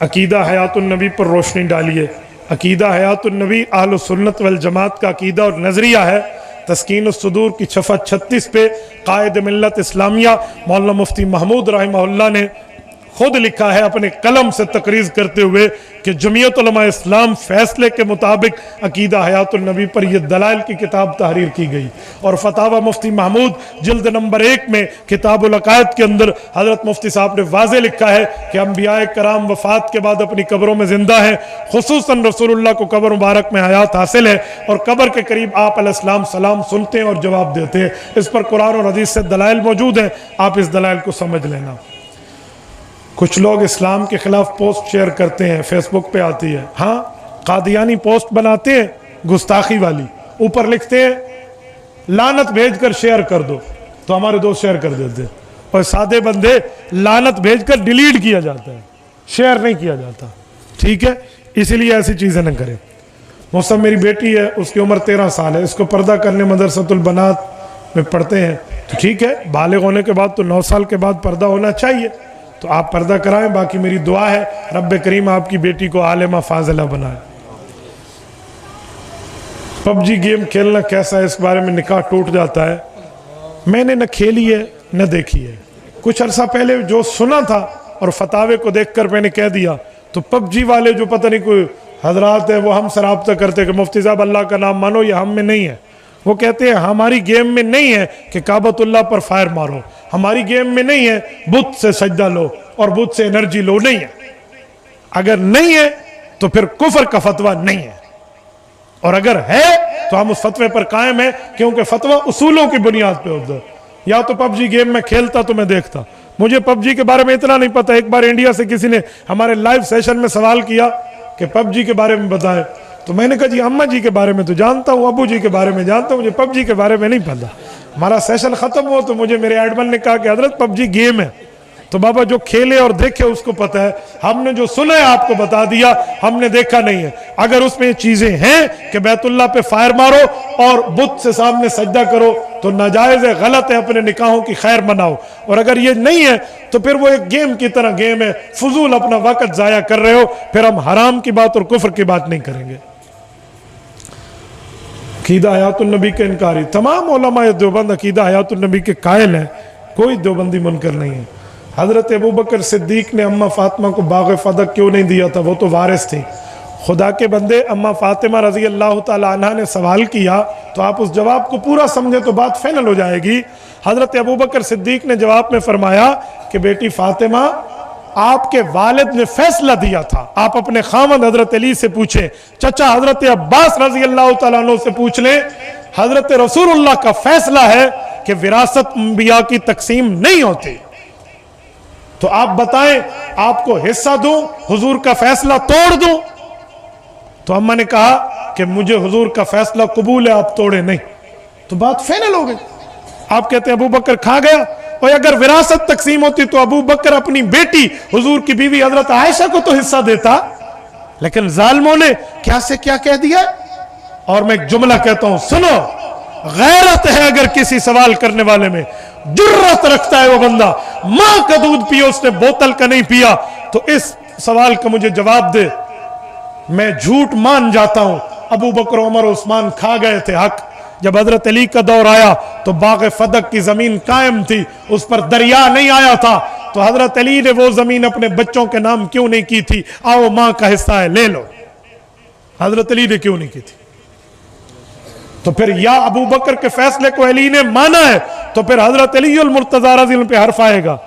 अकीदा हयातुन नबी पर रोशनी डालिए। अकीदा हयातुन नबी अहल सुन्नत वल जमात का अकीदा और नज़रिया है। तस्कीन सुदूर की सफ़ा 36 पे कायद मिल्लत इस्लामिया मौलाना मुफ्ती महमूद रहमहुल्लाह ने खुद लिखा है अपने कलम से तकरीज़ करते हुए कि जमीयत उलमा इस्लाम फैसले के मुताबिक अकीदा हयातुन नबी पर यह दलाइल की किताब तहरीर की गई। और फतावा मुफ्ती महमूद जिल्द नंबर 1 में किताबुल अकायद के अंदर हज़रत मुफ्ती साहब ने वाज़े लिखा है कि अंबियाए कराम वफ़ात के बाद अपनी कब्रों में जिंदा हैं, खुसूसन रसूलुल्लाह को कब्र मुबारक में हयात हासिल है और कब्र के करीब आप अलैहिस्सलाम सलाम सुनते हैं और जवाब देते हैं। इस पर कुरान और हदीस से दलाइल मौजूद हैं, आप इस दलाइल को समझ लेना। कुछ लोग इस्लाम के खिलाफ पोस्ट शेयर करते हैं, फेसबुक पे आती है, हाँ कादियानी पोस्ट बनाते हैं गुस्ताखी वाली, ऊपर लिखते हैं लानत भेजकर शेयर कर दो, तो हमारे दोस्त शेयर कर देते हैं और सादे बंदे लानत भेजकर डिलीट किया जाता है, शेयर नहीं किया जाता। ठीक है, इसीलिए ऐसी चीजें न करें। मौसम मेरी बेटी है, उसकी उम्र 13 साल है, इसको पर्दा करने मदरसतुल बनात में पढ़ते हैं, तो ठीक है, बालिग होने के बाद तो 9 साल के बाद पर्दा होना चाहिए, तो आप पर्दा कराएं। बाकी मेरी दुआ है रब्बे करीम आपकी बेटी को आलिमा फाजिला बनाए। पबजी गेम खेलना कैसा है, इस बारे में निकाह टूट जाता है। मैंने न खेली है न देखी है, कुछ अरसा पहले जो सुना था और फतावे को देखकर मैंने कह दिया। तो पबजी वाले जो पता नहीं कोई हजरात है वो हमसे राब्ता करते कि मुफ्ती साहब अल्लाह का नाम मानो, ये हम में नहीं है। वो कहते हैं हमारी गेम में नहीं है कि काबतुल्लाह पर फायर मारो, हमारी गेम में नहीं है बुत से सजदा लो और बुत से एनर्जी लो, नहीं है। अगर नहीं है तो फिर कुफर का फतवा नहीं है, और अगर है तो हम उस फतवे पर कायम है, क्योंकि फतवा उसूलों की बुनियाद पे होता है। या तो पबजी गेम में खेलता तो मैं देखता, मुझे पबजी के बारे में इतना नहीं पता। एक बार इंडिया से किसी ने हमारे लाइव सेशन में सवाल किया कि पबजी के बारे में बताएं, तो मैंने कहा जी अम्मा जी के बारे में तो जानता हूँ, अबू जी के बारे में जानता हूँ, मुझे पबजी के बारे में नहीं पता। हमारा सेशन खत्म हुआ तो मुझे मेरे एडमन ने कहा कि हजरत पबजी गेम है, तो बाबा जो खेले और देखे उसको पता है, हमने जो सुना है आपको बता दिया, हमने देखा नहीं है। अगर उसमें चीजें हैं कि बैतुल्लाह पे फायर मारो और बुत से सामने सजदा करो तो नाजायज है, गलत है, अपने निकाहों की खैर मनाओ। और अगर ये नहीं है तो फिर वो एक गेम की तरह गेम है, फजूल अपना वक्त जाया कर रहे हो, फिर हम हराम की बात और कुफ्र की बात नहीं करेंगे। अकीदा हयातुन नबी के इनकारी, तमाम उलमा देवबंद अकीदा हयातुन नबी के कायल हैं, कोई देवबंदी मुनकर नहीं है। हजरत अबू बकर सिद्दीक ने अम्मा फातिमा को बाग़ फदक क्यों नहीं दिया था, वो तो वारिस थी। खुदा के बंदे, अम्मा फातिमा रजी अल्लाह ताला अन्हा ने सवाल किया तो आप उस जवाब को पूरा समझे तो बात फाइनल हो जाएगी। हजरत अबू बकर सिद्दीक ने जवाब में फरमाया कि बेटी फातिमा, आपके वालिद ने फैसला दिया था, आप अपने खामद हजरत अली से पूछें, चचा हजरत अब्बास रजी अल्लाह ताला अन्हु से पूछ लें, हजरत रसूलुल्लाह का फैसला है कि विरासत अंबिया की तकसीम नहीं होती, तो आप बताएं आपको हिस्सा दूं, हुजूर का फैसला तोड़ दूं? तो अम्मा ने कहा कि मुझे हुजूर का फैसला कबूल है, आप तोड़े नहीं। तो बात फाइनल हो गई। आप कहते हैं अबू बकर खा गया, और अगर विरासत तकसीम होती तो अबू बकर अपनी बेटी हुजूर की बीवी हजरत आयशा को तो हिस्सा देता, लेकिन जालिमों ने क्या से क्या कह दिया। और मैं एक जुमला कहता हूं, सुनो, गैरत है अगर किसी सवाल करने वाले में, जुर्रत रखता है वो बंदा, मां का दूध पियो उसने बोतल का नहीं पिया, तो इस सवाल का मुझे जवाब दे, मैं झूठ मान जाता हूं। अबू बकर उमर उस्मान खा गए थे हक। जब हजरत अली का दौर आया तो बाग़ फदक की जमीन कायम थी, उस पर दरिया नहीं आया था, तो हजरत अली ने वो जमीन अपने बच्चों के नाम क्यों नहीं की थी, आओ मां का हिस्सा है ले लो, हजरत अली ने क्यों नहीं की थी? तो फिर या अबू बकर के फैसले को अली ने माना है तो फिर हजरत अली उल मुर्तजा रज़ी पे हर्फ आएगा।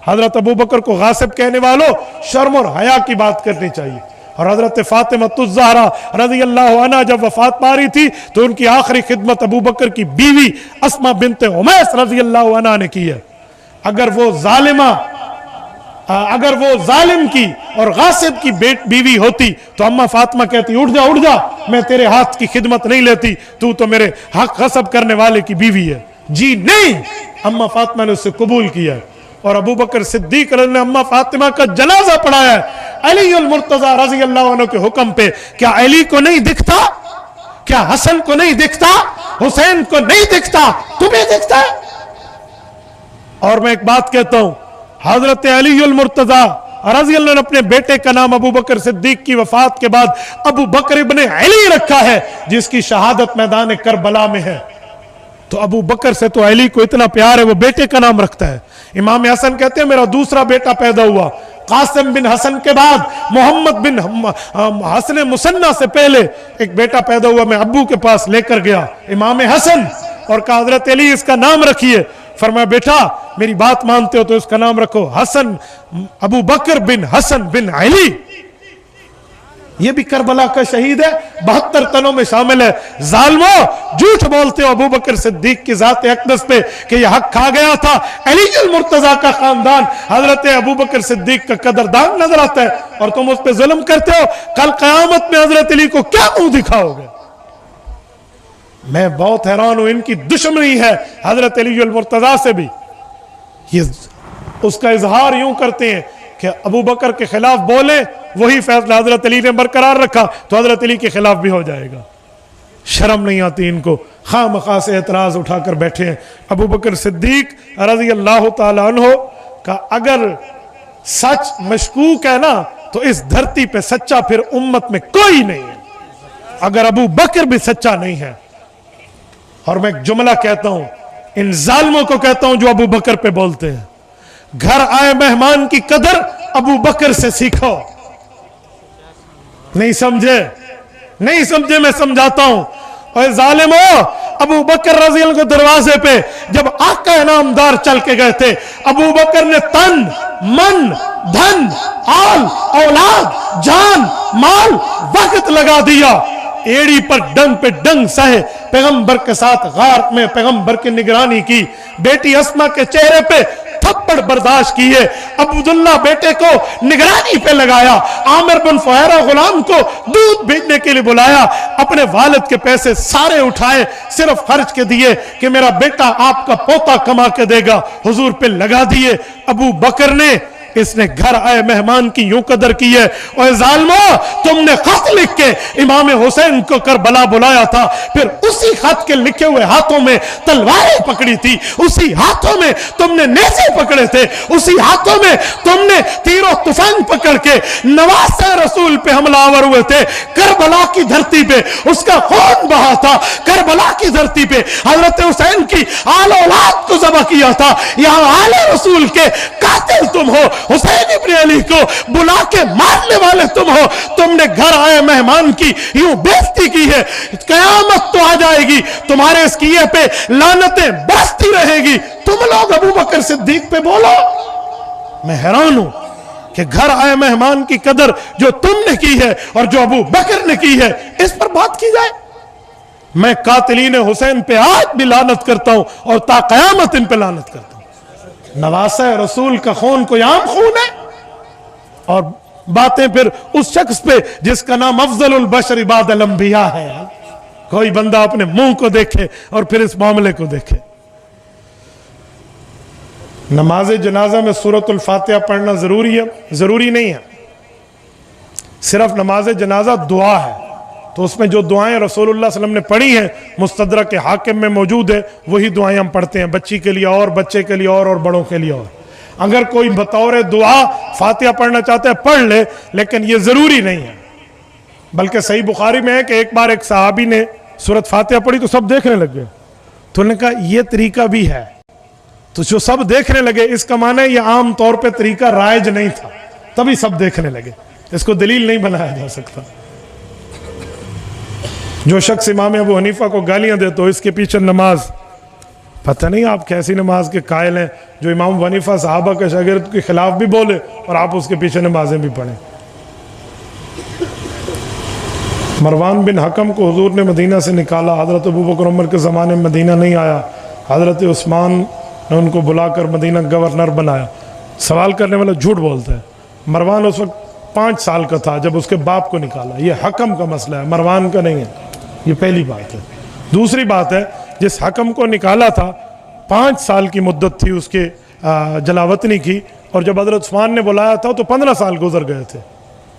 हजरत अबू बकर को गासिब कहने वालों, शर्म और हया की बात करनी चाहिए। और हजरत फातिमा ज़हरा रज़ी अल्लाह अन्हा जब वफात पा रही थी तो उनकी आखिरी खिदमत अबू बकर की बीवी अस्मा बिन्त उमैस रज़ी अल्लाह अन्हा ने की है। अगर वो जालिम की और गासिब की बीवी होती तो अम्मा फातिमा कहती, उठ जा, मैं तेरे हाथ की खिदमत नहीं लेती, तू तो मेरे हक गसब करने वाले की बीवी है। जी नहीं, अम्मा फातिमा ने उससे कबूल किया है। और अबू बकर सिद्दीक ने अम्मा फातिमा का जनाजा पढ़ाया है अली उल मुर्तजा रज़ी अल्लाह अन्हु के हुक्म पे। क्या अली को नहीं दिखता? क्या हसन को नहीं दिखता? हुसैन को नहीं दिखता? तुम्हें दिखता है? और मैं एक बात कहता हूं, हजरत अली उल मुर्तजा रज़ी अल्लाह ने अपने बेटे का नाम अबू बकर सिद्दीक की वफात के बाद अबू बकर इब्ने अली रखा है, जिसकी शहादत मैदान करबला में है। तो अबू बकर से तो अली को इतना प्यार है, वो बेटे का नाम रखता है। इमाम हसन कहते हैं मेरा दूसरा बेटा पैदा हुआ, कासिम बिन हसन के बाद मोहम्मद बिन हसन मुसन्ना से पहले एक बेटा पैदा हुआ, मैं अब्बू के पास लेकर गया इमाम हसन और कहा हजरत अली इसका नाम रखिए। फरमाया बेटा मेरी बात मानते हो तो इसका नाम रखो हसन, अबू बकर बिन हसन बिन अली। ये भी करबला का शहीद है, 72 तनों में शामिल है। जालिमो झूठ बोलते हो अबू बकर सिद्दीक की जात अक़दस पे कि यह हक खा गया था। अली अल मुर्तजा का खानदान हजरत अबू बकर सिद्दीक का कदरदान नजर आता है और तुम उस पर जुल्म करते हो। कल कयामत में हजरत अली को क्या मुंह दिखाओगे? मैं बहुत हैरान हूं, इनकी दुश्मनी है हजरत अली अल मुर्तजा से भी। ये उसका इजहार यूं करते हैं कि अबू बकर के खिलाफ बोले, वही फैसला हजरत अली ने बरकरार रखा तो हजरत अली के खिलाफ भी हो जाएगा। शर्म नहीं आती इनको, खामखा से एतराज उठाकर बैठे हैं। अबू बकर सिद्दीक रज़ी अल्लाह ताला अन्हु का अगर सच मशकूक है ना तो इस धरती पे सच्चा फिर उम्मत में कोई नहीं है, अगर अबू बकर भी सच्चा नहीं है। और मैं एक जुमला कहता हूं, इन जालिमों को कहता हूं जो अबू बकर पे बोलते हैं, घर आए मेहमान की कदर अबू बकर से सीखो। नहीं समझे? नहीं समझे? मैं समझाता हूं। और जालिमो, अबू बकर रज़ी अल्लाह के दरवाजे पे जब आका इनामदार चल के गए थे, अबू बकर ने तन मन धन आल औलाद जान माल वक्त लगा दिया, एड़ी पर डंग सहे, पैगंबर के साथ गार में पैगंबर की निगरानी की, बेटी अस्मा के चेहरे पे थप्पड़ बर्दाश्त किए, अब्दुल्ला बेटे को निगरानी पे लगाया, आमिर बिन फुहैरा गुलाम को दूध भेजने के लिए बुलाया, अपने वालिद के पैसे सारे उठाए, सिर्फ खर्च के दिए कि मेरा बेटा आपका पोता कमा के देगा, हुजूर पे लगा दिए। अबू बकर ने इसने घर आए मेहमान की यूं कदर की है। और जालिमो, तुमने खत लिख के इमाम हुसैन को करबला बुलाया था, फिर उसी खत के लिखे हुए हाथों में तलवारें पकड़ी थी, उसी हाथों में तुमने नेज़े पकड़े थे, उसी हाथों में तुमने तीरों तूफान पकड़ के नवासे रसूल पे हमलावर हुए थे। करबला की धरती पे उसका खून बहा था, करबला की धरती पे हजरत हुसैन की आल औलाद को ज़बह किया था। यहां आले रसूल के कातिल तुम हो, हुसैन इब्ने अली को बुला के मारने वाले तुम हो। तुमने घर आए मेहमान की यूं बेइज्जती की है, कयामत तो आ जाएगी, तुम्हारे इस किए पे लानतें बरसती रहेगी। तुम लोग अबू बकर सिद्दीक पे बोलो। मैं हैरान हूं कि घर आए मेहमान की कदर जो तुमने की है और जो अबू बकर ने की है, इस पर बात की जाए। मैं कातिलीन हुसैन पे आज भी लानत करता हूं और ता कयामत इन पे लानत करता हूं। नवासा रसूल का खून कोई आम खून है? और बातें फिर उस शख्स पे जिसका नाम अफजलुल बशर इबादल अंबिया है। कोई बंदा अपने मुंह को देखे और फिर इस मामले को देखे। नमाज जनाजा में सूरतुल फातिहा पढ़ना जरूरी है? जरूरी नहीं है, सिर्फ नमाज जनाजा दुआ है, तो उसमें जो दुआएं रसूलुल्लाह सल्लल्लाहु अलैहि वसल्लम ने पढ़ी हैं मुस्तदरक के हाकिम में मौजूद है, वही दुआएं हम पढ़ते हैं, बच्ची के लिए और, बच्चे के लिए और बड़ों के लिए और। अगर कोई बतौर दुआ फातिहा पढ़ना चाहता है पढ़ ले, लेकिन ये जरूरी नहीं है। बल्कि सही बुखारी में है कि एक बार एक सहाबी ने सूरत फातिहा पढ़ी तो सब देखने लग गए, तो उन्होंने कहा यह तरीका भी है। तो जो सब देखने लगे इसका माना है यह आम तौर पर तरीका राइज नहीं था, तभी सब देखने लगे, इसको दलील नहीं बनाया जा सकता। जो शख्स इमाम अबू हनीफा को गालियां दे तो इसके पीछे नमाज, पता नहीं आप कैसी नमाज के कायल हैं जो इमाम अबू हनीफा सहाबा के शागिर्द के खिलाफ भी बोले और आप उसके पीछे नमाजें भी पढ़ें। मरवान बिन हकम को हुजूर ने मदीना से निकाला, हजरत अबू बकर उमर के ज़माने में मदीना नहीं आया, हजरत उस्मान ने उनको बुलाकर मदीना गवर्नर बनाया। सवाल करने वाला झूठ बोलता है। मरवान उस वक्त 5 साल का था जब उसके बाप को निकाला। यह हकम का मसला है, मरवान का नहीं है, ये पहली बात है। दूसरी बात है, जिस हकम को निकाला था 5 साल की मुद्दत थी उसके जलावतनी की, और जब हजरत उस्मान ने बुलाया था तो 15 साल गुजर गए थे,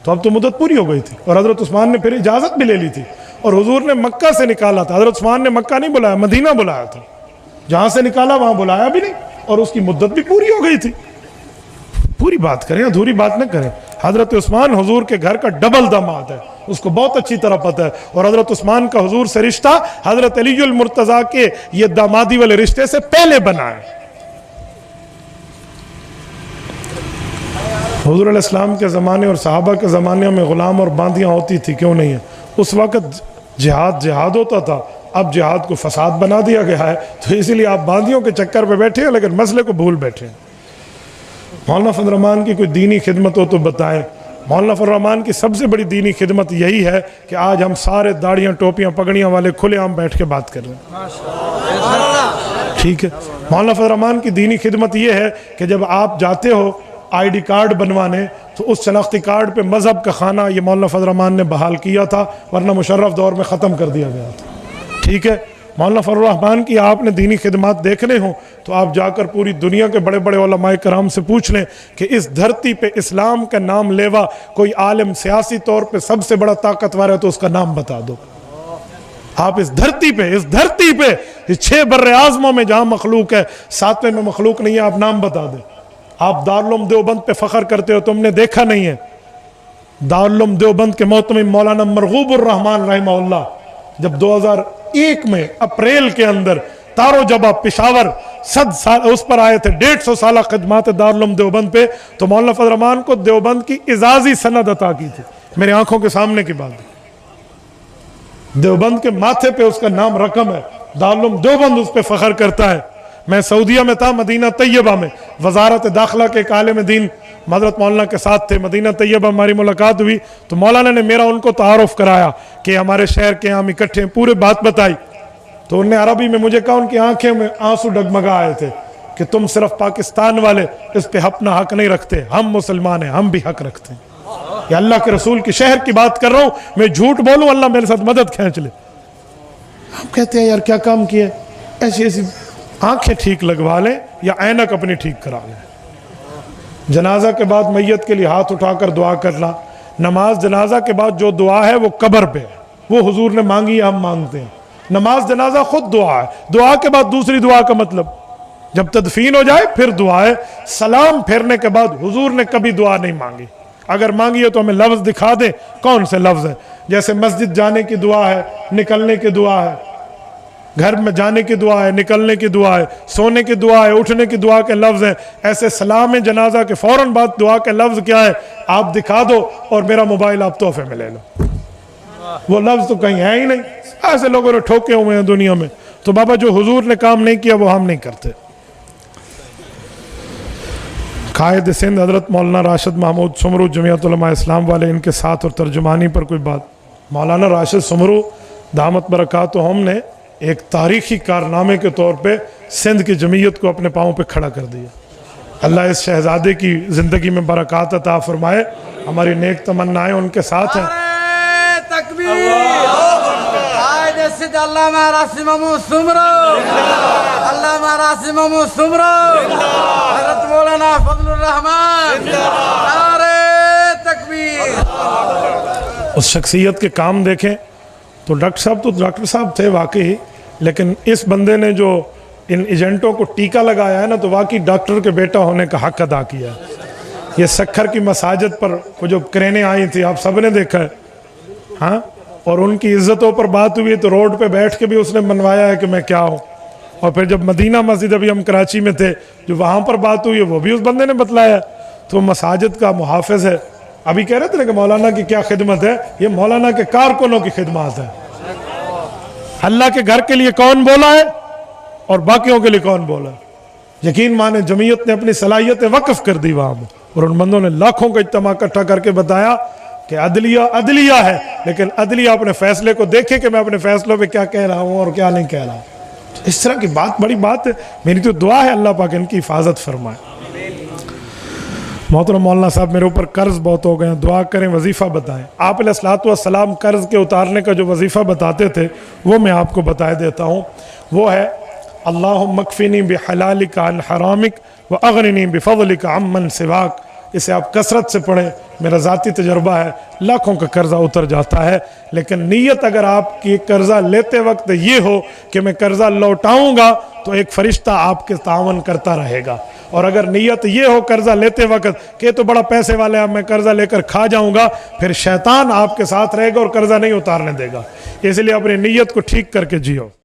तो अब तो मुद्दत पूरी हो गई थी और हजरत उस्मान ने फिर इजाज़त भी ले ली थी। और हुजूर ने मक्का से निकाला था, हजरत उस्मान ने मक्का नहीं बुलाया, मदीना बुलाया था। जहाँ से निकाला वहाँ बुलाया भी नहीं और उसकी मुद्दत भी पूरी हो गई थी। पूरी बात करें, अधूरी बात न करें। हजरत उस्मान हुजूर के घर का डबल दामाद है, उसको बहुत अच्छी तरह पता है। और हजरत उस्मान का हुजूर से रिश्ता हजरत अलीउल मुर्तजा के ये दामादी वाले रिश्ते से पहले बना है। हुजूर अलैहिस्सलाम के ज़माने और सहाबा के ज़माने में ग़ुलाम और बांदियाँ होती थी, क्यों नहीं है? उस वक़्त जिहाद होता था, अब जिहाद को फसाद बना दिया गया है, तो इसीलिए आप बांदियों के चक्कर पे बैठे हैं, लेकिन मसले को भूल बैठे हैं। मौलाना फजल रहमान की कोई दीनी खिदमत हो तो बताएं। मौलाना फजल रहमान की सबसे बड़ी दीनी खिदमत यही है कि आज हम सारे दाढ़ियाँ टोपियाँ पगड़ियाँ वाले खुलेआम बैठ के बात कर रहे हैं, ठीक है। मौलाना फजल रहमान की दीनी खिदमत ये है कि जब आप जाते हो ID कार्ड बनवाने, तो उस शनाख्ती कार्ड पे मजहब का खाना ये मौलाना फजल रहमान ने बहाल किया था, वरना मुशर्रफ दौर में ख़त्म कर दिया गया था, ठीक है। मौलाना फजल रहमान की आपने दीनी खिदमत देखने हो तो आप जाकर पूरी दुनिया के बड़े बड़े उलमाए कराम से पूछ लें कि इस धरती पे इस्लाम का नाम लेवा कोई आलिम सियासी तौर पे सबसे बड़ा ताकतवर है तो उसका नाम बता दो। आप इस धरती पे इस 6 बर्रे आज़मों में जहाँ मखलूक है, 7वें में मखलूक नहीं है, आप नाम बता दें। आप दारुल उलूम देवबंद पे फख्र करते हो, तुमने देखा नहीं है दारुल उलूम देवबंद के मोहतमिम मौलाना मरगूबुर रहमान रहमहुल्लाह जब 2001 में अप्रैल के अंदर तारो जबा पेशावर 100 साल उस पर आए थे, 150 साल खिदमत दारुल उलूम देवबंद पे, तो मौलाना फजल रहमान को देवबंद की इजाज़ी सनद अता की थी, मेरी आंखों के सामने की बात। देवबंद के माथे पे उसका नाम रकम है, दारुल उलूम देवबंद उस पर फख्र करता है। मैं सऊदीया में था, मदीना तैयबा में, वजारत दाखिला के एक आलिम दीन हज़रत मौलाना के साथ थे, मदीना तैयबा हमारी मुलाकात हुई, तो मौलाना ने मेरा उनको तारुफ कराया कि हमारे शहर के हम इकट्ठे हैं, पूरे बात बताई। तो उन्होंने अरबी में मुझे कहा, उनकी आंखें में आंसू डगमगा आए थे कि तुम सिर्फ पाकिस्तान वाले इस पे अपना हक नहीं रखते, हम मुसलमान हैं, हम भी हक रखते हैं। या अल्लाह के रसूल के शहर की बात कर रहा हूँ, मैं झूठ बोलूँ अल्लाह मेरे साथ मदद खींच ले। हम कहते हैं यार क्या काम किया, ऐसी ऐसी आंखें ठीक लगवा लें या ऐनक अपनी ठीक करा लें। जनाजा के बाद मैयत के लिए हाथ उठाकर दुआ करना, नमाज जनाजा के बाद जो दुआ है वो कब्र पे है, वो हुजूर ने मांगी, हम मांगते हैं। नमाज जनाजा खुद दुआ है, दुआ के बाद दूसरी दुआ का मतलब जब तदफीन हो जाए फिर दुआ है। सलाम फेरने के बाद हुजूर ने कभी दुआ नहीं मांगी, अगर मांगी है तो हमें लफ्ज दिखा दें कौन से लफ्ज है। जैसे मस्जिद जाने की दुआ है, निकलने की दुआ है, घर में जाने की दुआ है, निकलने की दुआ है, सोने की दुआ है, उठने की दुआ के लफ्ज हैं। ऐसे सलाम जनाजा के फौरन बाद दुआ के लफ्ज क्या है, आप दिखा दो और मेरा मोबाइल आप तोहफे में ले लो। वो लफ्ज तो कहीं है ही नहीं, ऐसे लोगों ने ठोके हुए हैं दुनिया में। तो बाबा जो हुजूर ने काम नहीं किया वो हम नहीं करते। कायद सिंध हजरत मौलाना राशिद महमूद सुमरू जमीयत उलमा इस्लाम वाले, इनके साथ और तर्जुमानी पर कोई बात। मौलाना राशिद सुमरू दामत बरकातुहुम ने एक तारीखी कारनामे के तौर पे सिंध की जमीयत को अपने पाँव पे खड़ा कर दिया। अल्लाह इस शहजादे की ज़िंदगी में बरक़ात अता फरमाए, हमारी नेक तमन्नाएं उनके साथ हैं। उस शख्सियत के काम देखें तो डॉक्टर साहब थे वाकई, लेकिन इस बंदे ने जो इन एजेंटों को टीका लगाया है ना, तो वाकई डॉक्टर के बेटा होने का हक अदा किया। ये सखर की मसाजिद पर वो जो क्रेनें आई थी आप सब ने देखा है, हाँ, और उनकी इज्जतों पर बात हुई तो रोड पे बैठ के भी उसने मनवाया है कि मैं क्या हूँ। और फिर जब मदीना मस्जिद, अभी हम कराची में थे, जो वहाँ पर बात हुई है वो भी उस बंदे ने बतलाया। तो मसाजिद का मुहाफिज है। अभी कह रहे थे ना कि मौलाना की क्या खिदमत है, ये मौलाना के कारकुनों की खिदमत है। अल्लाह के घर के लिए कौन बोला है और बाकियों के लिए कौन बोला है। यकीन माने जमीयत ने अपनी सलाहियतें वक्फ कर दी वहाँ में, और उन बंदों ने लाखों का इज्तिमा इकट्ठा करके बताया कि अदलिया अदलिया है, लेकिन अदलिया अपने फैसले को देखे कि मैं अपने फैसलों पे क्या कह रहा हूँ और क्या नहीं कह रहा हूँ। इस तरह की बात बड़ी बात है। मेरी तो दुआ है अल्लाह पाक इनकी हिफाजत फरमाए। मोहतरम मौलाना साहब मेरे ऊपर कर्ज बहुत हो गए हैं, दुआ करें, वजीफ़ा बताएं। आप अलैहिस्सलातु वस्सलाम कर्ज के उतारने का जो वजीफ़ा बताते थे वो मैं आपको बता देता हूँ। वो है अल्लाहुम्मा मकफ़िनी बिहलालिका अन हरामिक व अग़निनी बिफ़ज़लिका अम्मन सिवाक। इसे आप कसरत से पढ़ें, मेरा ज़ाती तजर्बा है, लाखों का कर्जा उतर जाता है। लेकिन नीयत अगर आपकी कर्जा लेते वक्त ये हो कि मैं कर्जा लौटाऊंगा, तो एक फरिश्ता आपके तावन करता रहेगा। और अगर नीयत ये हो कर्जा लेते वक्त कि तो बड़ा पैसे वाले अब मैं कर्जा लेकर खा जाऊंगा, फिर शैतान आपके साथ रहेगा और कर्जा नहीं उतारने देगा। इसलिए अपनी नीयत को ठीक करके जियो।